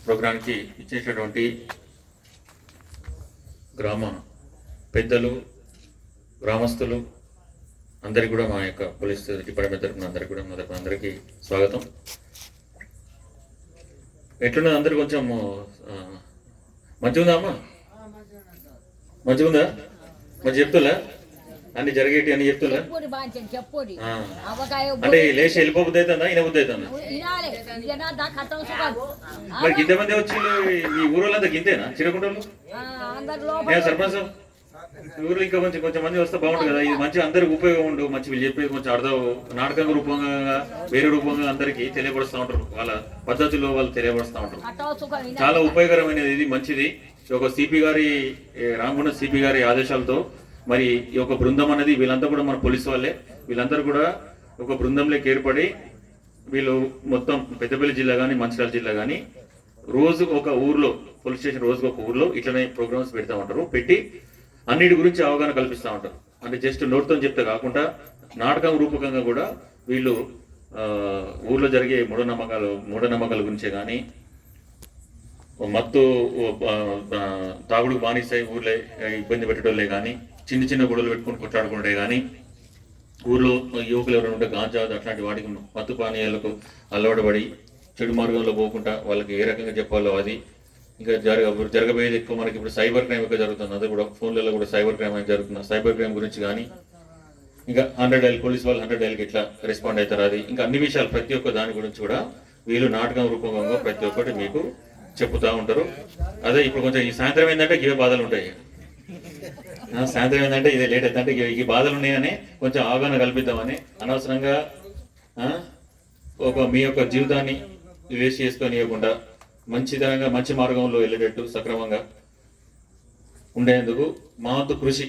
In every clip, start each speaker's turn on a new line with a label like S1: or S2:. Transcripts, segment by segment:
S1: ప్రోగ్రాంకి ఇచ్చేటటువంటి గ్రామ పెద్దలు, గ్రామస్తులు అందరికీ కూడా మా యొక్క పోలీస్ డిపార్ట్మెంట్ తరఫున అందరికీ కూడా మొదటి అందరికీ స్వాగతం. ఎట్లున్నది అందరు కొంచెం మంచిగా ఉందా అమ్మా? మంచిగా ఉందా? మంచి చెప్తులా అన్ని జరిగేటి అని చెప్తులా? అంటే లేచి వెళ్ళిపోబుద్ది అవుతుందా, ఈయన బుద్ధి అవుతుందా? మరి ఇంతమంది వచ్చి ఈ ఊరోళ్ళంతా గింతేనా చిరకుంటలు? నేను సర్పంచ్ ఊరు ఇంకా కొంచెం మంది వస్తే బాగుంటుంది కదా. ఇది మంచిగా అందరికి ఉపయోగం ఉండు. మంచి వీళ్ళు చెప్పేది కొంచెం అర్థం నాటకంగా రూపంగా వేరే రూపంగా అందరికి తెలియపరుస్తూ ఉంటారు. వాళ్ళ పద్ధతిలో వాళ్ళు తెలియపరుస్తూ ఉంటారు. చాలా ఉపయోగకరమైనది, ఇది మంచిది. ఒక సిపి గారి రామగుండం సిపి గారి ఆదేశాలతో మరి ఈ యొక్క బృందం అనేది వీళ్ళంతా కూడా మన పోలీసు వాళ్ళే. వీళ్ళందరూ కూడా ఒక బృందంలోకి ఏర్పడి వీళ్ళు మొత్తం పెద్దపల్లి జిల్లా కానీ మంచిర్యాల జిల్లా కానీ రోజు ఒక ఊర్లో పోలీస్ స్టేషన్ రోజుకు ఒక ఊర్లో ఇట్లనే ప్రోగ్రామ్స్ పెడతా ఉంటారు. పెట్టి అన్నిటి గురించి అవగాహన కల్పిస్తూ ఉంటారు. అంటే జస్ట్ నోట్తో చెప్తే కాకుండా నాటకం రూపకంగా కూడా వీళ్ళు ఊర్లో జరిగే మూఢనమ్మకాల గురించే కానీ మత్తు తాగుడుకు బానిస్తాయి ఊర్లో ఇబ్బంది పెట్టడంలే కానీ చిన్న చిన్న గొడవలు పెట్టుకుని కొట్లాడుకుంటే కానీ ఊర్లో యువకులు ఎవరైనా ఉంటే గాంజా అట్లాంటి వాటికి మత్తు పానీయాలకు అలవాటుపడి చెడు మార్గంలో పోకుండా వాళ్ళకి ఏ రకంగా చెప్పాలో అది ఇంకా జరగబోయేది ఎక్కువ మనకి ఇప్పుడు సైబర్ క్రైమ్ ఎక్కువ జరుగుతుంది. అది కూడా ఫోన్లలో కూడా సైబర్ క్రైమ్ అనేది జరుగుతుంది. సైబర్ క్రైమ్ గురించి కానీ ఇంకా 100 డైల్ పోలీస్ వాళ్ళు 100 డైల్కి ఎట్లా రెస్పాండ్ అవుతారు అది ఇంకా అన్ని విషయాలు ప్రతి ఒక్క దాని గురించి కూడా వీళ్ళు నాటకం రూపంగా ప్రతి ఒక్కటి మీకు చెప్పుతూ ఉంటారు. అదే ఇప్పుడు కొంచెం ఈ సాయంత్రం ఏంటంటే ఇవే బాధలు ఉంటాయి. సాయంత్రం ఏంటంటే ఇదే లేట్ అవుతుందంటే ఈ బాధలు ఉన్నాయని కొంచెం అవగాహన కల్పిద్దామని అనవసరంగా మీ యొక్క జీవితాన్ని వేస్ట్ చేసుకొనివ్వకుండా మంచితనంగా మంచి మార్గంలో వెళ్ళేటట్టు సక్రమంగా ఉండేందుకు మా వంతు కృషి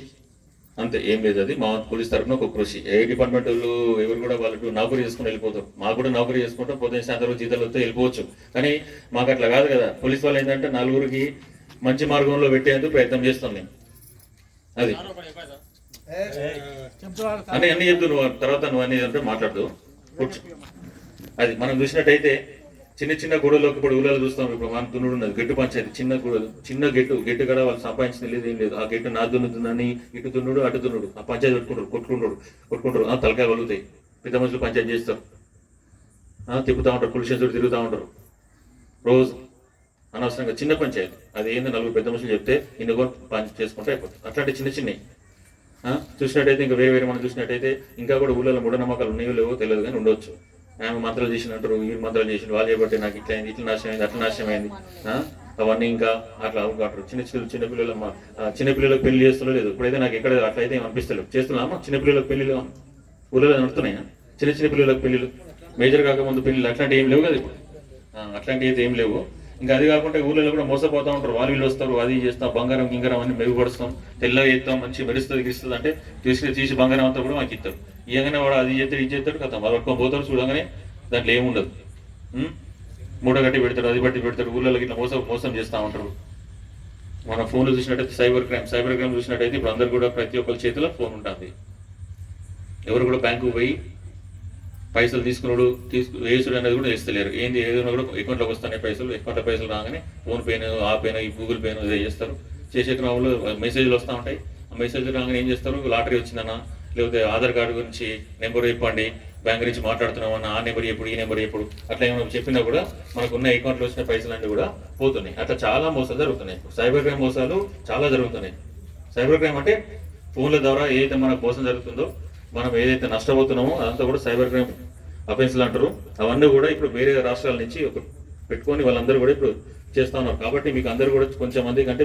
S1: అంతే, ఏం లేదు. అది మా వంతు పోలీస్ తరఫున ఒక కృషి. ఏ డిపార్ట్మెంట్ వాళ్ళు ఎవరు కూడా వాళ్ళు నౌకరీ చేసుకుని వెళ్ళిపోతారు. మాకు కూడా నౌకరీ చేసుకుంటాం, పొద్దున్న సాయంత్రం జీతాలు వస్తే వెళ్ళిపోవచ్చు. కానీ మాకు అట్లా కాదు కదా. పోలీస్ వాళ్ళు ఏంటంటే నలుగురికి మంచి మార్గంలో పెట్టేందుకు ప్రయత్నం చేస్తాం నేను. అది అన్ని చెప్తూ నువ్వు తర్వాత నువ్వు అనేది అంటే మాట్లాడుతూ కూర్చో. అది మనం చూసినట్టయితే చిన్న చిన్న గొడవలోకి ఇప్పుడు ఊళ్ళో చూస్తాం. ఇప్పుడు మన దున్నుడు ఉన్నది గెట్టు పంచాయతీ, చిన్న గెట్టు కూడా వాళ్ళు సంపాదించింది లేదు, ఏం లేదు. ఆ గెట్టు నా దున్నుతుందని ఇటు దున్నుడు అటు దున్నుడు ఆ పంచాయతీ కొట్టుకుంటారు తలకాయ కలుగుతాయి. పెద్ద మనుషులు పంచాయతీ చేస్తారు, తిప్పుతూ ఉంటారు, పులిస్ స్టేషన్ తిరుగుతూ ఉంటారు రోజు అనవసరంగా. చిన్న పంచాయతీ అది ఏంది, 4 పెద్ద మనుషులు చెప్తే ఇన్ని పంచాయతీ చేసుకుంటే అయిపోతుంది. అట్లాంటి చిన్న చిన్నవి చూసినట్టయితే ఇంకా వేరే మనం చూసినట్టయితే ఇంకా కూడా ఊళ్ళో మూఢనమ్మకాలు ఉన్నాయో లేవో తెలియదు కానీ ఉండొచ్చు. ఆమె మంత్రాలు చేసినట్టు వీళ్ళు మంత్రాలు చేసిన వాళ్ళు చేయబట్టి నాకు ఇట్లా అయింది, ఇట్లా నాశనమైంది, అట్లా నాశనమైంది అవన్నీ ఇంకా అట్లా అవుతారు. చిన్నపిల్లలకు పెళ్లి చేస్తున్నా లేదు. ఇప్పుడైతే నాకు ఎక్కడ అట్లా అయితే అనిపిస్తలేదు. చేస్తున్నామా చిన్నపిల్లలకు పెళ్లిలు ఊళ్ళో నడుతున్నాయా? చిన్న పిల్లలకు పెళ్లిలు మేజర్ కాకముందు పెళ్లిలు అట్లాంటివి ఏం లేవు కదా ఇప్పుడు. అట్లాంటివి అయితే ఏం లేవు. ఇంకా అది కాకుండా ఊళ్ళో కూడా మోసపోతూ ఉంటారు. వాళ్ళు వీళ్ళు వస్తారు, అది చేస్తాం, బంగారం గింగారం అన్ని మెరుగుపరుస్తాం, తెల్లగా చేస్తాం, మంచి మెరుస్తుంది గిస్తుంది అంటే తీసి బంగారం అంతా కూడా మాకు ఇస్తారు. ఇవ్వగానే వాడు అది చేస్తాడు ఇది చేస్తాడు కదా, వాళ్ళు పట్టుకొని పోతారు. చూడగానే దాంట్లో ఏముండదు, మూట కట్టి పెడతాడు, అది బట్టి పెడతాడు. ఊళ్ళో ఇట్లా మోసం చేస్తూ ఉంటారు. మన ఫోన్లు చూసినట్టయితే సైబర్ క్రైమ్ చూసినట్టయితే ఇప్పుడు అందరు కూడా ప్రతి ఒక్కరి చేతిలో ఫోన్ ఉంటుంది. ఎవరు కూడా బ్యాంకుకు పోయి పైసలు వేసుడు అనేది కూడా వేస్తలేరు. ఏంది ఏదైనా కూడా అకౌంట్లోకి వస్తున్నాయి పైసలు. అకౌంట్లో పైసలు రాగానే ఫోన్ పేను, ఆ పేను, ఈ గూగుల్ పేను ఇదే చేస్తారు. చేసే క్రమంలో మెసేజ్లు వస్తూ ఉంటాయి. ఆ మెసేజ్లు రాగానే ఏం చేస్తారు, లాటరీ వచ్చిందన్నా లేకపోతే ఆధార్ కార్డు గురించి నెంబర్ చెప్పండి, బ్యాంక్ గురించి మాట్లాడుతున్నామన్నా ఆ నెంబర్ ఎప్పుడు ఈ నెంబర్ ఎప్పుడు అట్లా ఏమైనా చెప్పినా కూడా మనకున్న అకౌంట్లో వచ్చిన పైసలు అన్నీ కూడా పోతున్నాయి. అట్లా చాలా మోసాలు జరుగుతున్నాయి. సైబర్ క్రైమ్ మోసాలు చాలా జరుగుతున్నాయి. సైబర్ క్రైమ్ అంటే ఫోన్ల ద్వారా ఏదైతే మనకు మోసం జరుగుతుందో, మనం ఏదైతే నష్టపోతున్నామో అదంతా కూడా సైబర్ క్రైమ్ అఫెన్స్లు అంటారు. అవన్నీ కూడా ఇప్పుడు వేరే రాష్ట్రాల నుంచి పెట్టుకొని వాళ్ళందరూ కూడా ఇప్పుడు చేస్తూ ఉన్నారు. కాబట్టి మీకు అందరూ కూడా కొంచెం మంది అంటే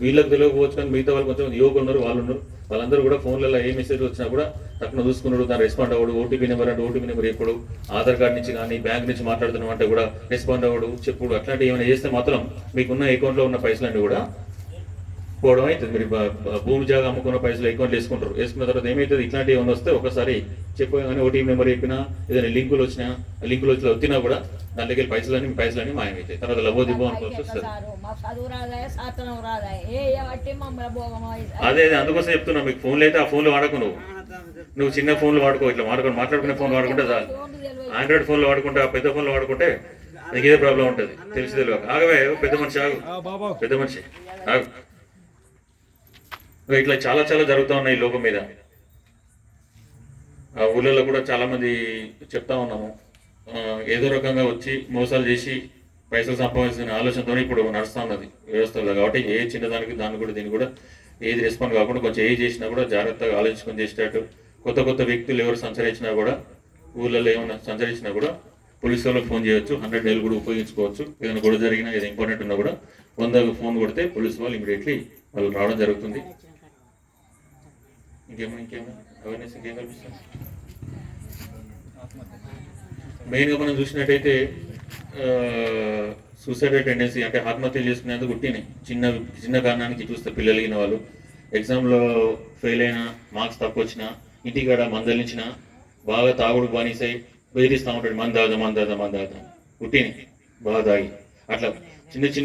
S1: వీళ్ళకి తెలియకపోవచ్చు కానీ మిగతా వాళ్ళు కొంచెం యువకులు ఉన్నారు, వాళ్ళు ఉన్నారు. వాళ్ళందరూ కూడా ఫోన్లలో ఏ మెసేజ్ వచ్చినా కూడా తక్కువ చూసుకున్నాడు, దాన్ని రెస్పాండ్ అవ్వడు. ఓటీపీ నెంబర్ అంటే ఓటీపీ నెంబర్ ఎప్పుడు, ఆధార్ కార్డు నుంచి కానీ బ్యాంక్ నుంచి మాట్లాడుతున్నాం అంటే కూడా రెస్పాండ్ అవ్వడు, చెప్పుడు. అట్లాంటివి ఏమైనా చేస్తే మాత్రం మీకున్న అకౌంట్లో ఉన్న పైసలన్నీ కూడా పోవడం అవుతుంది. మీరు భూమి జాగా అమ్ముకున్న పైసలు అకౌంట్లు వేసుకున్న తర్వాత ఏమవుతుంది, ఇట్లాంటివి ఏమైనా వస్తే ఒకసారి చెప్పగానే ఓటీపీ నెంబర్ చెప్పినా ఏదైనా లింకులు వచ్చి వచ్చినా కూడా దాని దగ్గర పైసలన్నీ మాయమవుతాయి. తర్వాత లబోదిబో అనుకోవచ్చు వస్తుంది. అదే అందుకోసం చెప్తున్నా, మీకు ఫోన్లు అయితే ఆ ఫోన్లు వాడకు. నువ్వు చిన్న ఫోన్లు వాడుకో, ఇట్లా మాట్లాడుకునే ఫోన్లు వాడుకుంటే చాలు. ఆండ్రాయిడ్ ఫోన్లు వాడుకుంటే, ఆ పెద్ద ఫోన్లు వాడుకుంటే నీకు ఇదే ప్రాబ్లం ఉంటుంది తెలిసి తెలియక. ఆగవే పెద్ద మనిషి, ఆగు పెద్ద మనిషి, ఆగు. ఇట్లా చాలా చాలా జరుగుతూ ఉన్నాయి ఈ లోకం మీద. ఆ ఊళ్ళలో కూడా చాలా మంది చెప్తా ఉన్నాము, ఏదో రకంగా వచ్చి మోసాలు చేసి పైసలు సంపాదించిన ఆలోచనతో ఇప్పుడు నడుస్తూ ఉన్నది వ్యవస్థలో. కాబట్టి ఏ చిన్నదానికి దాన్ని కూడా దీన్ని కూడా ఏది రెస్పాండ్ కాకుండా కొంచెం ఏది చేసినా కూడా జాగ్రత్తగా ఆలోచించుకొని చేసేటట్టు. కొత్త కొత్త వ్యక్తులు ఎవరు సంచరించినా కూడా, ఊళ్ళలో ఏమైనా సంచరించినా కూడా పోలీసు వాళ్ళకి ఫోన్ చేయొచ్చు. 100 కూడా ఉపయోగించుకోవచ్చు. ఏదైనా గొడవ జరిగినా ఏదైనా ఇంపార్టెంట్ ఉన్నా కూడా 100 ఫోన్ కొడితే పోలీసు వాళ్ళు ఇమీడియట్లీ వాళ్ళు రావడం జరుగుతుంది. ఇంకేమో అవేర్నెస్ ఇంకేం కల్పిస్తుంది. మెయిన్గా మనం చూసినట్టయితే సూసైడ్ టెండెన్సీ అంటే ఆత్మహత్య చేసుకునేందుకు పుట్టినాయి చిన్న చిన్న కారణానికి చూస్తే పిల్లలగిన వాళ్ళు ఎగ్జామ్లో ఫెయిల్ అయినా, మార్క్స్ తక్కువ వచ్చినా, ఇంటికాడ మందలించినా, బాగా తాగుడు బానిసై బెదిరిస్తూ ఉంటాడు, మందాదా పుట్టినాయి బాగా తాగి. అట్లా చిన్న చిన్న